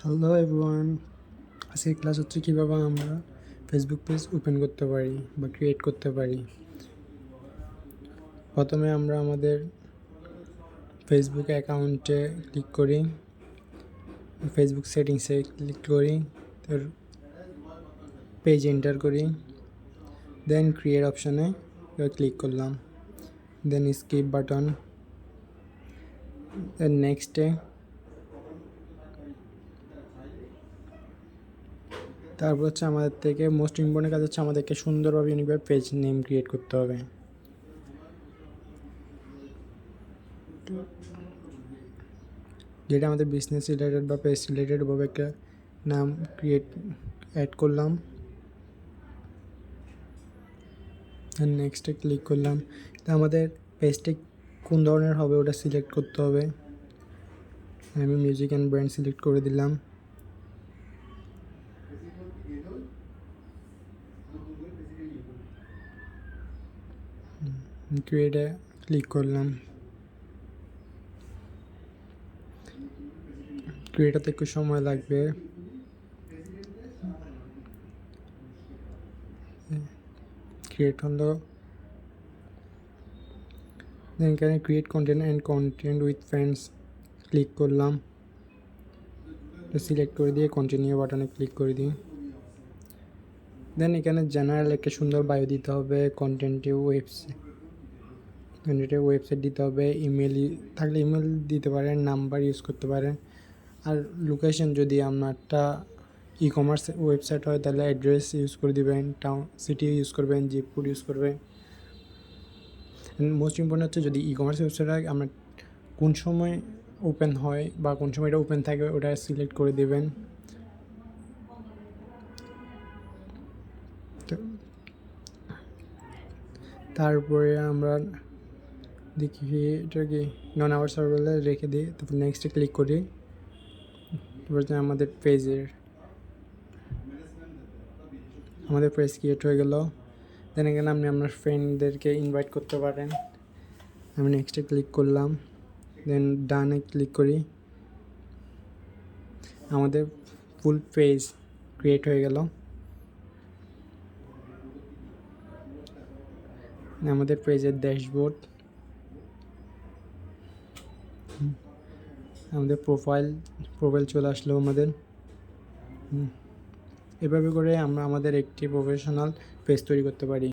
Hello everyone, আজকে class হচ্ছে কীভাবে আমরা ফেসবুক পেজ ওপেন করতে পারি বা ক্রিয়েট করতে পারি। প্রথমে আমরা আমাদের ফেসবুক অ্যাকাউন্টে ক্লিক করি, ফেসবুক সেটিংসে ক্লিক করি, তার পেজ এন্টার করি, দেন ক্রিয়েট অপশানে ক্লিক করলাম, দেন স্কিপ বাটন, দেন নেক্সটে। তারপর হচ্ছে আমাদের থেকে মোস্ট ইম্পর্টেন্ট কাজ হচ্ছে আমাদেরকে সুন্দরভাবে ইউনিকভাবে পেজ নেম ক্রিয়েট করতে হবে। যেটা আমাদের বিজনেস রিলেটেড বা পেজ রিলেটেড ভাবে একটা নাম অ্যাড করলাম, নেক্সটে ক্লিক করলাম। তা আমাদের পেজটি কোন ধরনের হবে ওটা সিলেক্ট করতে হবে। আমি মিউজিক অ্যান্ড ব্র্যান্ড সিলেক্ট করে দিলাম। ক্রিয়েটে ক্লিক করলাম। ক্রিয়েটাতে একটু সময় লাগবে। ক্রিয়েট হলো, এখানে create content and content with friends click করলাম, সিলেক্ট করে দিয়ে কন্টিনিউ বাটনে ক্লিক করে দিই। দেন এখানে জেনারেল একটা সুন্দর বায়ো দিতে হবে, কন্টেন্টে ওয়েবসাইট দিতে হবে, ইমেল থাকলে ইমেল দিতে পারেন, নাম্বার ইউজ করতে পারেন। আর লোকেশন যদি আপনারটা ই কমার্স ওয়েবসাইট হয় তাহলে অ্যাড্রেস ইউজ করে দিবেন, টাউন সিটি ইউজ করবেন, জিপ কোড ইউজ করবেন। মোস্ট ইম্পর্টেন্ট হচ্ছে যদি ই কমার্স ওয়েবসাইট হয় আপনার কোন সময় ওপেন হয় বা কোন সময় এটা ওপেন থাকে ওটা সিলেক্ট করে দেবেন। তারপরে আমরা দেখি এটাকে নন আওয়ার সার্ভারে রেখে দিই, তারপর নেক্সটে ক্লিক করি। তারপর আমাদের পেজ ক্রিয়েট হয়ে গেল। দেন এখানে আপনি আপনার ফ্রেন্ডদেরকে ইনভাইট করতে পারেন। আমি নেক্সটে ক্লিক করলাম, দেন ডানে ক্লিক করি। আমাদের ফুল পেজ ক্রিয়েট হয়ে গেল। আমাদের পেজের ড্যাশবোর্ড, আমাদের প্রোফাইল চলে আসলো আমাদের। এভাবে করে আমরা আমাদের একটি প্রফেশনাল পেজ তৈরি করতে পারি।